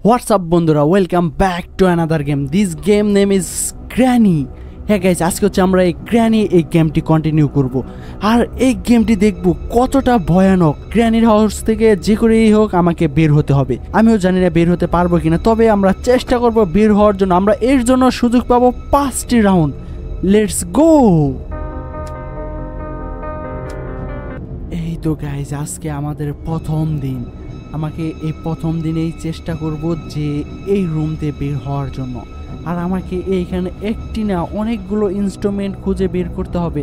What's up বন্ধুরা, welcome back to another game. This game name is granny. হ্যাঁ guys, আজকে হচ্ছে আমরা এই গ্র্যানি এই গেমটি কন্টিনিউ করব। আর এই গেমটি দেখব কতটা ভয়ানক। গ্র্যানির হাউস থেকে যে করেই হোক আমাকে বের হতে হবে। আমিও জানি না বের হতে পারবো কিনা, তবে আমরা চেষ্টা করব বের হওয়ার জন্য। আমরা এর জন্য সুযোগ পাবো 5টি রাউন্ড। Let's go. এই তো গাইজ, আজকে আমাদের প্রথম দিন। আমাকে এই প্রথম দিনেই চেষ্টা করব যে এই রুম থেকে বের হওয়ার জন্য। আর আমাকে এইখানে একটি না অনেকগুলো ইনস্ট্রুমেন্ট খুঁজে বের করতে হবে।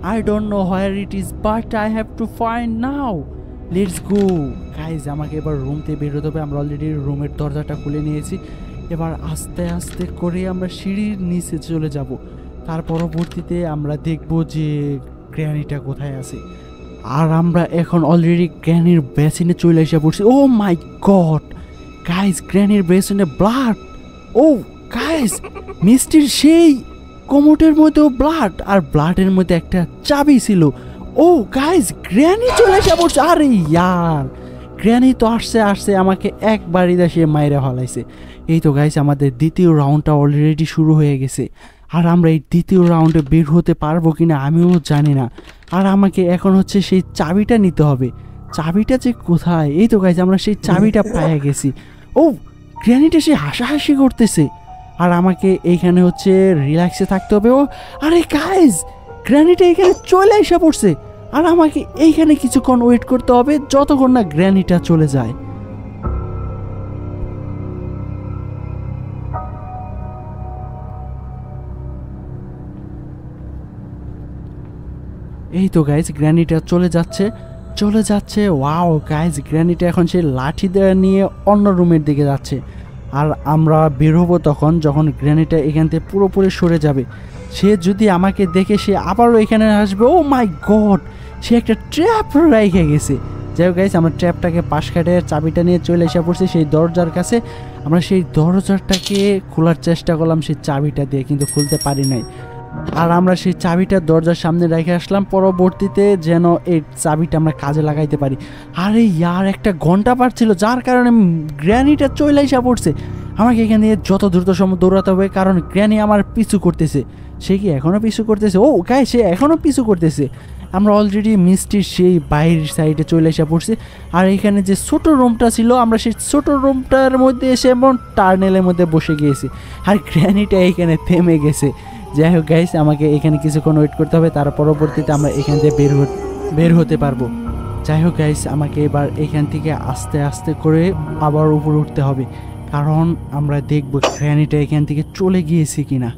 I don't know where it is, but I have to find now. Let's go guys, আমাকে এবার রুম থেকে বের হতে হবে। আমরা অলরেডি রুমের দরজাটা খুলে নিয়েছি। এবার আস্তে আস্তে করে আমরা সিঁড়ির নিচে চলে যাব। তার পরবর্তীতে আমরা দেখব যে গ্র্যানিটা কোথায় আছে। আর আমরা এখন অলরেডি গ্র্যানির বেসিনে চলে এসে পড়ছি। ও মাই গড গাইজ, গ্র্যানির বেসিনে ব্লাড। ও গাইজ, মিষ্টির সেই কোমোটের মধ্যেও ব্লাড, আর ব্লাডের মধ্যে একটা চাবি ছিল। ও গাইজ, গ্র্যানি চলে এসে পড়ছে। আরে ইয়ার, গ্র্যানি তো আসছে আমাকে একবারই সে মাইরে ফেলাইছে। এই তো গাইজ, আমাদের দ্বিতীয় রাউন্ডটা অলরেডি শুরু হয়ে গেছে। আর আমরা এই দ্বিতীয় রাউন্ডে বের হতে পারবো কিনা আমিও জানি না। আর আমাকে এখন হচ্ছে সেই চাবিটা নিতে হবে। চাবিটা যে কোথায়? এই তো গাইজ, আমরা সেই চাবিটা পেয়ে গেছি। ও গ্র্যানিটা সে হাসাহাসি করতেছে, আর আমাকে এইখানে হচ্ছে রিল্যাক্সে থাকতে হবে। ও আরে গাইজ, গ্র্যানিটা এখানে চলে এসে পড়ছে। আর আমাকে এইখানে কিছুক্ষণ ওয়েট করতে হবে যতক্ষণ না গ্র্যানিটা চলে যায়। এই তো গাইজ, গ্র্যানিটা চলে যাচ্ছে। ওয়াও গাইজ, গ্র্যানিটা এখন সেই লাঠি নিয়ে অন্য রুমের দিকে যাচ্ছে। আর আমরা বের হবো তখন যখন গ্র্যানিটা এখান থেকে পুরোপুরি সরে যাবে। সে যদি আমাকে দেখে সে আবারও এখানে আসবে। ও মাই গড, সে একটা ট্র্যাপ রেখে গেছে। যাই হোক গাইজ, আমরা ট্র্যাপটাকে পাশ কাটে চাবিটা নিয়ে চলে এসে পড়ছি সেই দরজার কাছে। আমরা সেই দরজাটাকে খোলার চেষ্টা করলাম সেই চাবিটা দিয়ে, কিন্তু খুলতে পারি নাই। আর আমরা সেই চাবিটা দরজার সামনে রেখে আসলাম পরবর্তীতে যেন এই চাবিটা আমরা কাজে লাগাইতে পারি। আরে ইয়ার, একটা ঘন্টা পাচ্ছিল, যার কারণে গ্র্যানিটা চলে এসে পড়ছে। আমাকে এখান থেকে যত দ্রুত সম্ভব দৌড়াতে হবে, কারণ গ্র্যানি আমার পিছু করতেছে। সে কি এখনও পিছু করতেছে? ও গায়ে, সে এখনও পিছু করতেছে। আমরা অলরেডি মিষ্টির সেই বাইরের সাইডে চলে এসে পড়ছি। আর এখানে যে ছোটো রুমটা ছিল, আমরা সেই ছোটো রুমটার মধ্যে এসে এমন টার্নেলের মধ্যে বসে গিয়েছি। আর গ্র্যানিটা এইখানে থেমে গেছে। যাই হোক গাইস, আমাকে এখানে কিছুক্ষণ ওয়েট করতে হবে, তার পরবর্তীতে আমরা এখান থেকে বের হতে পারবো। যাই হোক গাইস, আমাকে এবার এখান থেকে আস্তে আস্তে করে আবার উপরে উঠতে হবে, কারণ আমরা দেখবো গ্র্যানিটা এখান থেকে চলে গিয়েছে কিনা।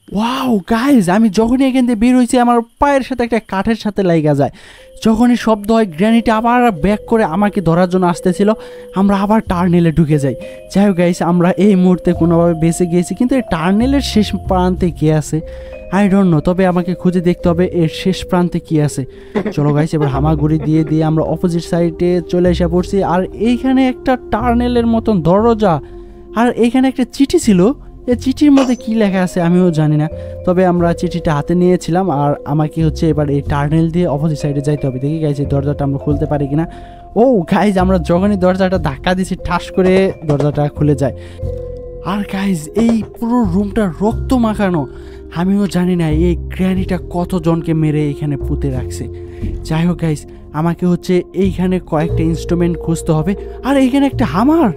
ওয়াও গাইজ, আমি যখনই এখান থেকে বের হয়েছি আমার পায়ের সাথে একটা কাঠের সাথে লাগা যায়। যখনই শব্দ হয় গ্র্যানিটা আবার ব্যাক করে আমাকে ধরার জন্য আসতেছিল। আমরা আবার টার্নেলে ঢুকে যাই। যাই হোক গাইজ, আমরা এই মুহূর্তে কোনোভাবে বেঁচে গিয়েছি, কিন্তু এই টার্নেলের শেষ প্রান্তে কে আছে আই ডোন্ট নো। তবে আমাকে খুঁজে দেখতে হবে এর শেষ প্রান্তে কি আছে। চলো গাইজ, এবার হামাগুড়ি দিয়ে আমরা অপোজিট সাইডে চলে এসে পড়ছি। আর এইখানে একটা টার্নেলের মতন দরজা, আর এইখানে একটা চিঠি ছিল। এই চিঠির মধ্যে কি লেখা আছে আমিও জানি না, তবে আমরা চিঠিটা হাতে নিয়েছিলাম। আর আমাকে হচ্ছে এবার এই টার্নেল দিয়ে অপোজিট সাইডে যাইতে হবে। দেখি গাইজ, এই দরজাটা আমরা খুলতে পারি কিনা। ও গাইজ, আমরা যখনই দরজাটা ধাক্কা দিছি ঠাস করে দরজাটা খুলে যায়। আর গাইজ, এই পুরো রুমটা রক্ত মাখানো। আমিও জানি না এই গ্র্যানিটা কতজনকে মেরে এখানে পুঁতে রাখছে। যাই হোক গাইজ, আমাকে হচ্ছে এইখানে কয়েকটা ইনস্ট্রুমেন্ট খুঁজতে হবে। আর এইখানে একটা হামার,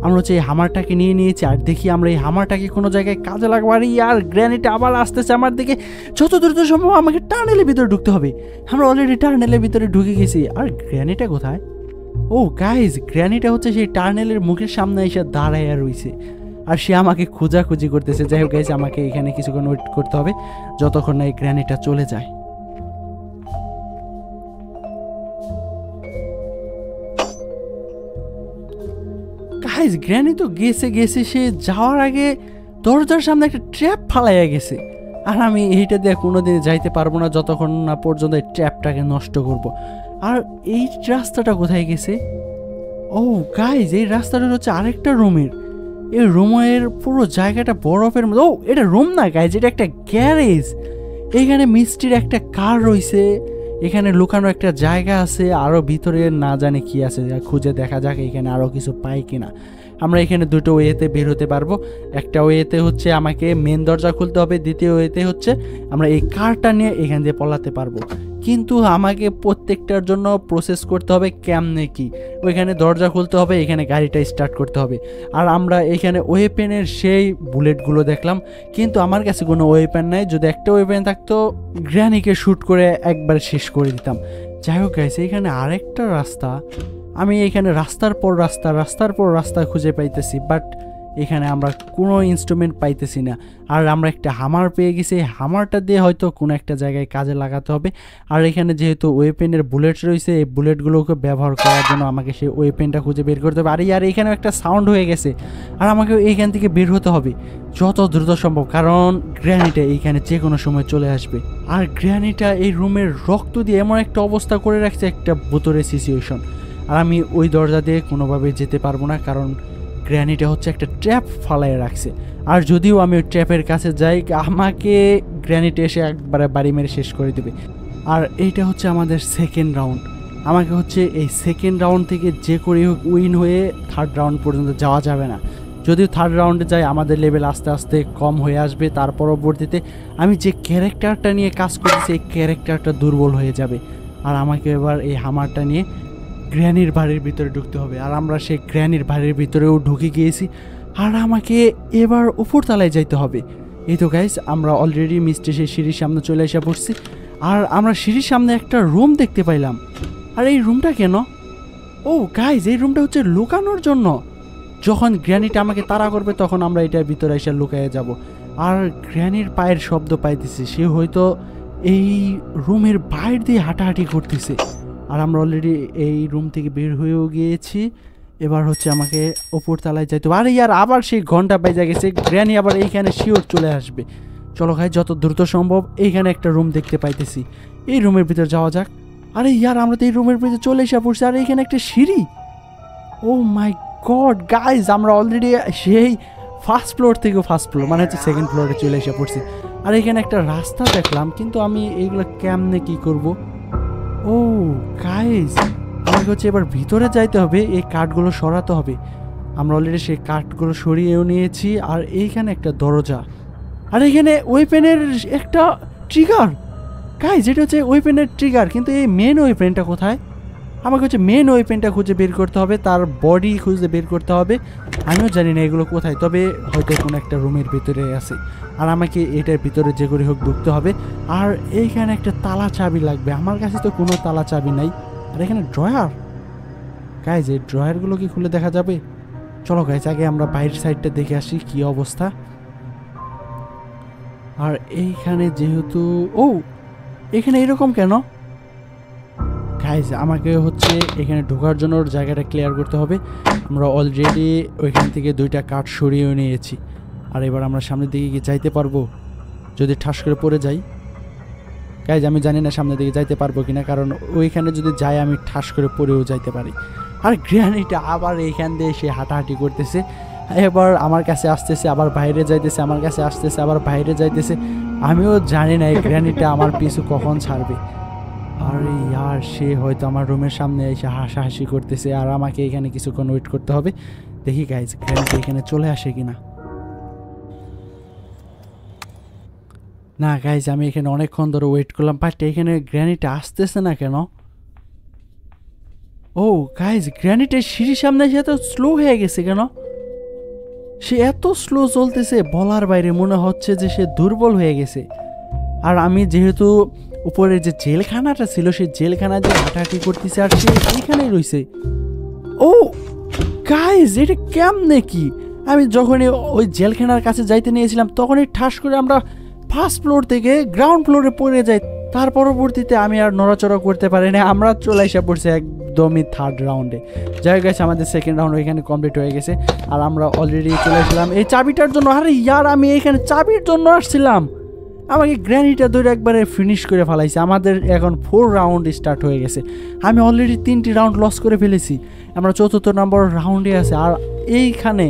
আমরা হচ্ছে এই হামারটাকে নিয়েছি। আর দেখি আমরা এই হামারটাকে কোনো জায়গায় কাজে লাগাবো। আর গ্র্যানিটা আবার আসতেছে আমার দিকে। যত দ্রুত সম্ভব আমাকে টার্নেলের ভিতরে ঢুকতে হবে। আমরা অলরেডি টার্নেলের ভিতরে ঢুকে গেছি। আর গ্র্যানিটা কোথায়? ও গাইজ, গ্র্যানিটা হচ্ছে সেই টার্নেলের মুখের সামনে এসে দাঁড়াইয়া রয়েছে, আর সে আমাকে খোঁজাখুঁজি করতেছে। যাই হোক গাইজ, আমাকে এখানে কিছুক্ষণ ওয়েট করতে হবে যতক্ষণ না এই গ্র্যানিটা চলে যায়। গাইজ, গ্র্যানি তো গেছে, সে যাওয়ার আগে দরজার সামনে একটা ট্র্যাপ ফালাইয়া গেছে। আর আমি এইটা দিয়ে কোনোদিন যাইতে পারবো না যতক্ষণ না পর্যন্ত এই ট্র্যাপটাকে নষ্ট করব। আর এই রাস্তাটা কোথায় গেছে? ও গাইজ, এই রাস্তাটা হচ্ছে আরেকটা রুমের। এই রুমের পুরো জায়গাটা বরফের মধ্যে। ও এটা রুম না গাইজ, এটা একটা গ্যারেজ। এইখানে মিষ্টির একটা কার রয়েছে, এখানে লুকানো একটা জায়গা আছে, আরও ভিতরে না জানি কি আছে, খুঁজে দেখা যাক এখানে আরও কিছু পাই কিনা। আমরা এখানে দুটো ওয়েতে বের হতে পারবো। একটা ওয়েতে হচ্ছে আমাকে মেন দরজা খুলতে হবে, দ্বিতীয় ওয়েতে হচ্ছে আমরা এই কারটা নিয়ে এখান দিয়ে পলাতে পারবো। কিন্তু আমাকে প্রত্যেকটার জন্য প্রসেস করতে হবে কেমনে কি। ওইখানে দরজা খুলতে হবে, এখানে গাড়িটা স্টার্ট করতে হবে। আর আমরা এখানে ওয়েপেনের সেই বুলেটগুলো দেখলাম, কিন্তু আমার কাছে কোনো ওয়েপেন নাই। যদি একটা ওয়েপেন থাকতো গ্র্যানিকে শ্যুট করে একবার শেষ করে দিতাম। যাই হোক গাইস, এইখানে আরেকটা রাস্তা, আমি এখানে রাস্তার পর রাস্তা খুঁজে পাইতেছি, বাট এখানে আমরা কোনো ইনস্ট্রুমেন্ট পাইতেছি না। আর আমরা একটা হামার পেয়ে গেছি, হামারটা দিয়ে হয়তো কোনো একটা জায়গায় কাজে লাগাতে হবে। আর এখানে যেহেতু ওয়েপেনের বুলেট রয়েছে, এই বুলেটগুলোকে ব্যবহার করার জন্য আমাকে সেই ওয়েপেনটা খুঁজে বের করতে হবে। আর এখানে একটা সাউন্ড হয়ে গেছে, আর আমাকে এইখান থেকে বের হতে হবে যত দ্রুত সম্ভব, কারণ গ্র্যানিটা এইখানে যে কোনো সময় চলে আসবে। আর গ্র্যানিটা এই রুমের রক্ত দিয়ে এমন একটা অবস্থা করে রাখছে, একটা বোতরের সিচুয়েশন। আর আমি ওই দরজা দিয়ে কোনোভাবে যেতে পারবো না, কারণ গ্র্যানিটা হচ্ছে একটা ট্র্যাপ ফালায় রাখছে। আর যদিও আমি ওই ট্র্যাপের কাছে যাই, আমাকে গ্র্যানিটা এসে একবারে বাড়ি মেরে শেষ করে দেবে। আর এইটা হচ্ছে আমাদের সেকেন্ড রাউন্ড। আমাকে হচ্ছে এই সেকেন্ড রাউন্ড থেকে যে করে হোক উইন হয়ে থার্ড রাউন্ড পর্যন্ত যাওয়া যাবে না। যদিও থার্ড রাউন্ডে যাই আমাদের লেভেল আস্তে আস্তে কম হয়ে আসবে, তার পরবর্তীতে আমি যে ক্যারেক্টারটা নিয়ে কাজ করতেছি এই ক্যারেক্টারটা দুর্বল হয়ে যাবে। আর আমাকে এবার এই হামারটা নিয়ে গ্র্যানির বাড়ির ভিতরে ঢুকতে হবে। আর আমরা সেই গ্র্যানির বাড়ির ভিতরেও ঢুকে গিয়েছি, আর আমাকে এবার উপরতলায় যাইতে হবে। এই তো গাইস, আমরা অলরেডি মিষ্টি সেই সিঁড়ির সামনে চলে এসে পড়ছি। আর আমরা সিঁড়ির সামনে একটা রুম দেখতে পাইলাম। আর এই রুমটা কেন? ও গাইস, এই রুমটা হচ্ছে লুকানোর জন্য। যখন গ্র্যানিটা আমাকে তাড়া করবে তখন আমরা এটার ভিতরে এসে লুকিয়ে যাব। আর গ্র্যানির পায়ের শব্দ পাইতেছি, সে হয়তো এই রুমের বাইরে দিয়ে হাঁটাহাঁটি করতেছে। আর আমরা অলরেডি এই রুম থেকে বের হয়েও গিয়েছি। এবার হচ্ছে আমাকে ওপর তলায় যাইতে হবে। আরে ইয়ার, আবার সেই ঘন্টা বাজে গেছে, গ্র্যানি আবার এইখানে শিওর চলে আসবে। চলো ভাই, যত দ্রুত সম্ভব। এইখানে একটা রুম দেখতে পাইতেছি, এই রুমের ভিতরে যাওয়া যাক। আরে ইয়ার, আমরা তো এই রুমের ভিতরে চলে এসে পড়ছি। আর এইখানে একটা সিঁড়ি। ও মাই গড গাইজ, আমরা অলরেডি সেই ফার্স্ট ফ্লোর থেকে ফার্স্ট ফ্লোর মানে হচ্ছে সেকেন্ড ফ্লোরে চলে এসে পড়ছি। আর এখানে একটা রাস্তা দেখলাম, কিন্তু আমি এইগুলো কেমনে কি করব? ও গাইজ, আমাকে হচ্ছে এবার ভিতরে যাইতে হবে, এই কাঠগুলো সরাতে হবে। আমরা অলরেডি সেই কাঠগুলো সরিয়েও নিয়েছি। আর এইখানে একটা দরজা, আর এখানে ওয়েপেনের একটা ট্রিগার। গাইজ, এটা হচ্ছে ওয়েপেনের ট্রিগার, কিন্তু এই মেন ওয়েপেনটা কোথায়? আমাকে হচ্ছে মেন ওয়েপেনটা খুঁজে বের করতে হবে, তার বডি খুঁজে বের করতে হবে। আমিও জানি না এগুলো কোথায়, তবে হয়তো কোনো একটা রুমের ভিতরে আছে। আর আমাকে এটার ভিতরে যে করে হোক ঢুকতে হবে। আর এইখানে একটা তালা চাবি লাগবে, আমার কাছে তো কোনো তালা চাবি নাই। আর এখানে ড্রয়ার। গাইজ, এই ড্রয়ারগুলো কি খুলে দেখা যাবে? চলো গাইজ, আগে আমরা বাইরের সাইডটা দেখে আসি কি অবস্থা। আর এইখানে যেহেতু এখানে এরকম কেন? গাইজ, আমাকে হচ্ছে এখানে ঢোকার জন্য জায়গাটা ক্লিয়ার করতে হবে। আমরা অলরেডি ওইখান থেকে দুইটা কাঠ সরিয়েও নিয়েছি। আর এবার আমরা সামনের দিকে কি যাইতে পারবো? যদি ঠাস করে পড়ে যাই, গাইজ আমি জানি না সামনের দিকে যাইতে পারবো কিনা, কারণ ওইখানে যদি যাই আমি ঠাস করে পড়েও যাইতে পারি। আর গ্র্যানিটা আবার এইখান দিয়ে সে হাঁটাহাঁটি করতেছে, এবার আমার কাছে আসতেছে, আবার বাইরে যাইতেছে, আমার কাছে আসতেছে, আবার বাইরে যাইতেছে। আমিও জানি না এই গ্র্যানিটা আমার পিছু কখন ছাড়বে। আর ইয়ার, সে হয়তো আমার রুমের সামনে এসে হাসাহাসি করতেছে, আর আমাকে এখানে কিছুক্ষণ ওয়েট করতে হবে। দেখি গাইজ, গ্র্যানিটা এখানে চলে আসে কিনা। না গাইজ, আমি এখানে অনেকক্ষণ ধরে ওয়েট করলাম, বাট এখানে গ্র্যানিটা আসতেছে না কেন? ও গাইজ, গ্র্যানিটের সিঁড়ির সামনে এসে এত স্লো হয়ে গেছে কেন? সে এত স্লো চলতেছে, বলার বাইরে। মনে হচ্ছে যে সে দুর্বল হয়ে গেছে। আর আমি যেহেতু উপরে যে জেলখানাটা ছিল, সেই জেলখানা যে হাঁটাহাঁটি করতেছে, আর সে এইখানেই রয়েছে। ও গাইজ, এটা কেমনে কি? আমি যখনই ওই জেলখানার কাছে যাইতে নিয়েছিলাম, তখনই ঠাস করে আমরা ফার্স্ট ফ্লোর থেকে গ্রাউন্ড ফ্লোরে পড়ে যাই। তার পরবর্তীতে আমি আর নড়াচড়া করতে পারি না, আমরা চলে এসে পড়ছি একদমই থার্ড রাউন্ডে। যাই গেছে, আমাদের সেকেন্ড রাউন্ড ওইখানে কমপ্লিট হয়ে গেছে। আর আমরা অলরেডি চলে আসলাম এই চাবিটার জন্য। আরে ইয়ার, আমি এখানে চাবির জন্য আসছিলাম। আমাকে গ্র্যানিটা ধরে একবারে ফিনিশ করে ফেলাইছে। আমাদের এখন 4 রাউন্ড স্টার্ট হয়ে গেছে। আমি অলরেডি 3টি রাউন্ড লস করে ফেলেছি, আমরা 4র্থ নম্বর রাউন্ডে আছি। আর এইখানে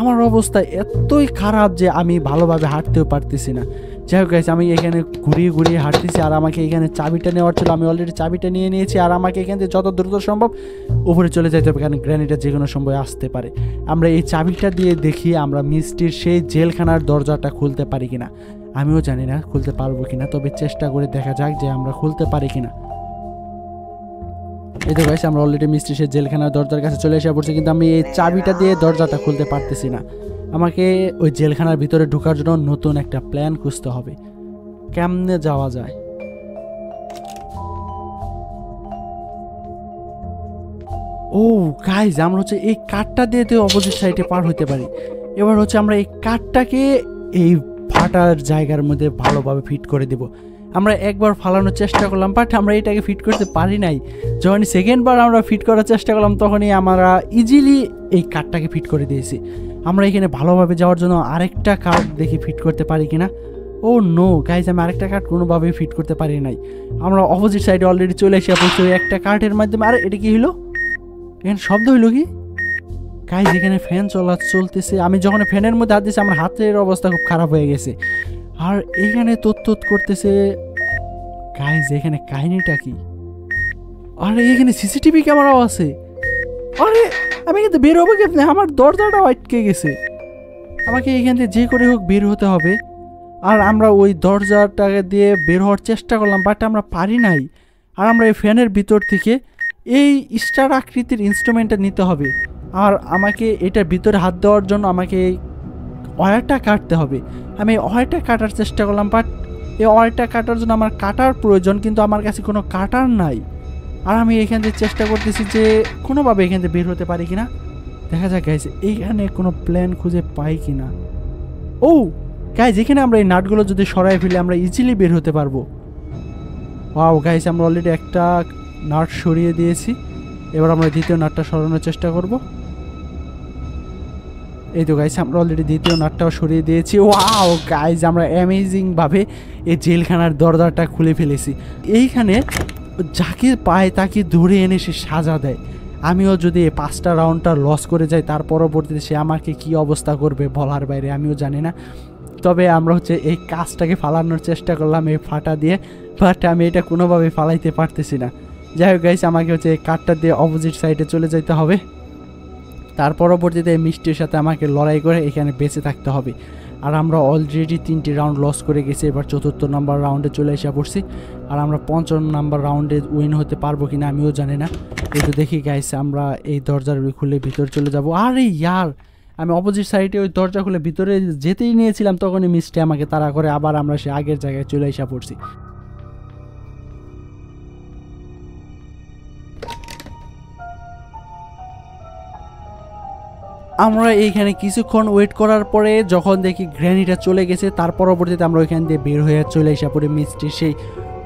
আমার অবস্থা এতই খারাপ যে আমি ভালোভাবে হাঁটতেও পারতেছি না। যাই হোক গাইস, আমি এখানে ঘুরিয়ে ঘুরিয়ে হাঁটতেছি আর আমাকে এখানে চাবিটা নেওয়ার ছিল। আমি অলরেডি চাবিটা নিয়ে নিয়েছি আর আমাকে এখান থেকে যত দ্রুত সম্ভব উপরে চলে যেতে হবে, কারণ গ্র্যানিটা যে কোনো সময় আসতে পারে। আমরা এই চাবিটা দিয়ে দেখি আমরা মিষ্টির সেই জেলখানার দরজাটা খুলতে পারি কিনা। আমিও জানি না খুলতে পারবো কিনা, তবে চেষ্টা করে দেখা যাক যে আমরা খুলতে পারি কিনা। এই তো গাইস, আমরা অলরেডি মিষ্টি সেই জেলখানার দরজার কাছে চলে এসে পড়ছি, কিন্তু আমি এই চাবিটা দিয়ে দরজাটা খুলতে পারতেছি না। আমাকে ওই জেলখানার ভিতরে ঢোকার জন্য নতুন একটা প্ল্যান খুঁজতে হবে, কেমনে যাওয়া যায়। ও গাইস, আমরা হচ্ছে এই কাঠটা দিয়ে তো অপোজিট সাইডে পার হইতে পারি। এবার হচ্ছে আমরা এই কাঠটাকে এই ফাটার জায়গার মধ্যে ভালোভাবে ফিট করে দেব। আমরা একবার ফালানোর চেষ্টা করলাম, বাট আমরা এটাকে ফিট করতে পারি নাই। যখন সেকেন্ডবার আমরা ফিট করার চেষ্টা করলাম, তখনই আমরা ইজিলি এই কাঠটাকে ফিট করে দিয়েছি। আমরা এখানে ভালোভাবে যাওয়ার জন্য আরেকটা কাঠ দেখি ফিট করতে পারি কিনা। ও নো গাইজ, আমি আরেকটা কাঠ কোনোভাবেই ফিট করতে পারি নাই। আমরা অপোজিট সাইডে অলরেডি চলে এসে পড়ছি ওই একটা কাঠের মাধ্যমে। আরে এটা কি হলো? এখানে শব্দ হইলো কি গাইজ? এখানে ফ্যান চলতেছে। আমি যখন ফ্যানের মধ্যে হাত দিয়েছি আমার হাতের অবস্থা খুব খারাপ হয়ে গেছে। আর এখানে তোত করতেছে গাইজ। এখানে কাহিনীটা কি? আরে এখানে সিসিটিভি ক্যামেরাও আছে। আরে আমি কিন্তু বের হবো কেমনে? আমার দরজাটাও আটকে গেছে। আমাকে এখান থেকে যে করে হোক বের হতে হবে। আর আমরা ওই দরজাটাকে দিয়ে বের হওয়ার চেষ্টা করলাম, বাট আমরা পারি নাই। আর আমরা এই ফ্যানের ভিতর থেকে এই স্টার আকৃতির ইনস্ট্রুমেন্টটা নিতে হবে। আর আমাকে এটার ভিতরে হাত দেওয়ার জন্য আমাকে ওয়্যারটা কাটতে হবে। আমি ওয়্যারটা কাটার চেষ্টা করলাম, বাট এই ওয়্যারটা কাটার জন্য আমার কাটার প্রয়োজন, কিন্তু আমার কাছে কোনো কাটার নাই। আর আমি এখান থেকে চেষ্টা করতেছি যে কোনোভাবে এখান থেকে বের হতে পারি কিনা। দেখা যাক গাইজ, এইখানে কোনো প্ল্যান খুঁজে পাই কিনা। ও গাইজ, এখানে আমরা এই নাটগুলো যদি সরাই ফেলে আমরা ইজিলি বের হতে পারবো। ওয়াও গাইজ, আমরা অলরেডি একটা নাট সরিয়ে দিয়েছি। এবার আমরা দ্বিতীয় নাটটা সরানোর চেষ্টা করব। এই তো গাইজ, আমরা অলরেডি দ্বিতীয় নাটটাও সরিয়ে দিয়েছি। ওয়াও গাইজ, আমরা অ্যামেজিংভাবে এই জেলখানার দরজাটা খুলে ফেলেছি। এইখানে যাকে পায় তাকে ধরে এনে সে সাজা দেয়। আমিও যদি এই 5টা রাউন্ডটা লস করে যাই, তার পরবর্তীতে সে আমাকে কি অবস্থা করবে বলার বাইরে, আমিও জানি না। তবে আমরা হচ্ছে এই কাজটাকে ফালানোর চেষ্টা করলাম এই ফাটা দিয়ে, বাট আমি এটা কোনোভাবে ফালাইতে পারতেছি না। যাই হোক গাইস, আমাকে হচ্ছে এই কাঠটা দিয়ে অপোজিট সাইডে চলে যেতে হবে। তার পরবর্তীতে এই মিষ্টির সাথে আমাকে লড়াই করে এখানে বেঁচে থাকতে হবে। আর আমরা অলরেডি 3টি রাউন্ড লস করে গেছি। এবার 4র্থ নাম্বার রাউন্ডে চলে এসে পড়ছি। আর আমরা 5ম নাম্বার রাউন্ডে উইন হতে পারবো কিনা আমিও জানি না। কিন্তু দেখি গাইস, আমরা এই দরজার খুলে ভিতরে চলে যাব। আরে ইয়ার, আমি অপোজিট সাইডে ওই দরজা খুলে ভিতরে যেতেই নিয়েছিলাম, তখনই মিষ্টি আমাকে তাড়া করে আবার আমরা সে আগের জায়গায় চলে এসে পড়ছি। আমরা এইখানে কিছুক্ষণ ওয়েট করার পরে যখন দেখি গ্র্যানিটা চলে গেছে, তার পরবর্তীতে আমরা ওইখান দিয়ে বের হয়ে চলে এসে পড়ি মিষ্টির সেই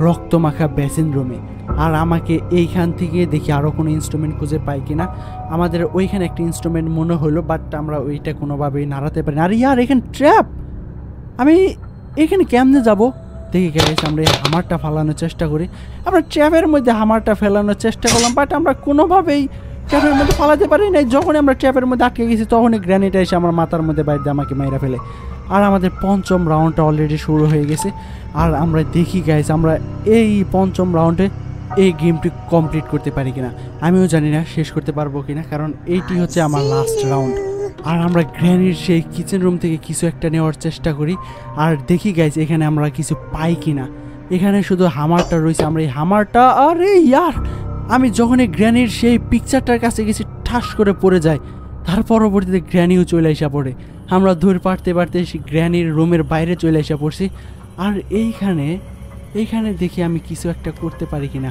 রক্তমাখা বেসিন রুমে। আর আমাকে এইখান থেকে দেখি আরও কোনো ইনস্ট্রুমেন্ট খুঁজে পাই কিনা। আমাদের ওইখানে একটা ইনস্ট্রুমেন্ট মনে হলো, বাট আমরা ওইটা কোনোভাবেই নাড়াতে পারি না। আর ইয়ার, এখানে ট্র্যাপ। আমি এখানে কেমনে যাব? দেখি গেছে, আমরা এই হামারটা ফালানোর চেষ্টা করি। আমরা ট্র্যাপের মধ্যে হামারটা ফেলানোর চেষ্টা করলাম, বাট আমরা কোনোভাবেই ট্র্যাপের মধ্যে ফালাতে পারি নাই। যখনই আমরা ট্র্যাপের মধ্যে আটকে গেছি, তখনই গ্র্যানিটা এসে আমার মাথার মধ্যে বাইরে দিয়ে আমাকে মাইরা ফেলে। আর আমাদের 5ম রাউন্ডটা অলরেডি শুরু হয়ে গেছে। আর আমরা দেখি গাইস, আমরা এই 5ম রাউন্ডে এই গেমটি কমপ্লিট করতে পারি কিনা। আমিও জানি না শেষ করতে পারবো কিনা, কারণ এইটি হচ্ছে আমার লাস্ট রাউন্ড। আর আমরা গ্র্যানির সেই কিচেন রুম থেকে কিছু একটা নেওয়ার চেষ্টা করি। আর দেখি গাইস, এখানে আমরা কিছু পাই কিনা। এখানে শুধু হামারটা রয়েছে। আমরা এই হামারটা, আরে ইয়ার, আমি যখন এই গ্র্যানির সেই পিকচারটার কাছে গেছি, ঠাস করে পড়ে যায়। তার পরবর্তীতে গ্র্যানিও চলে এসে পড়ে। আমরা দৌড় পারতে পারতে সেই গ্র্যানির রুমের বাইরে চলে এসে পড়ছি। আর এইখানে দেখি আমি কিছু একটা করতে পারি কিনা।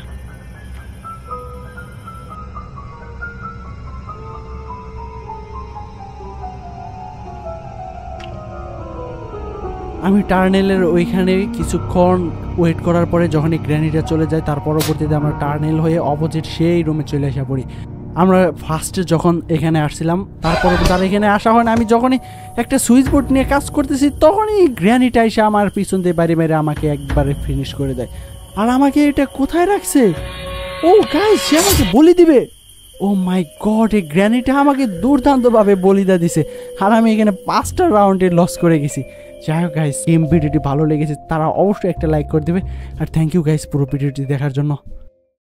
আমি টার্নেলের ওইখানে কিছুক্ষণ ওয়েট করার পরে যখন এই গ্র্যানিটা চলে যায়, তার পরবর্তীতে আমরা টার্নেল হয়ে অপোজিট সেই রুমে চলে এসে পড়ি। আমরা ফার্স্টে যখন এখানে আসছিলাম, তারপর তার এখানে আসা হয় না। আমি যখনই একটা সুইচ বোর্ড নিয়ে কাজ করতেছি, তখনই গ্র্যানিটা এসে আমার পিছন দিয়ে বাড়ি মেরে আমাকে একবারে ফিনিশ করে দেয়। আর আমাকে এটা কোথায় রাখছে? ও গাইস, সে আমাকে বলি দিবে। ও মাই গড, এই গ্র্যানিটা আমাকে দুর্দান্তভাবে বলিদা দিছে। আর আমি এখানে 5টা রাউন্ডে লস করে গেছি। যাই হোক গাইস, ভিডিওটি ভালো লেগেছে তারা অবশ্যই একটা লাইক করে দেবে, আর থ্যাংক ইউ গাইস পুরো ভিডিওটি দেখার জন্য।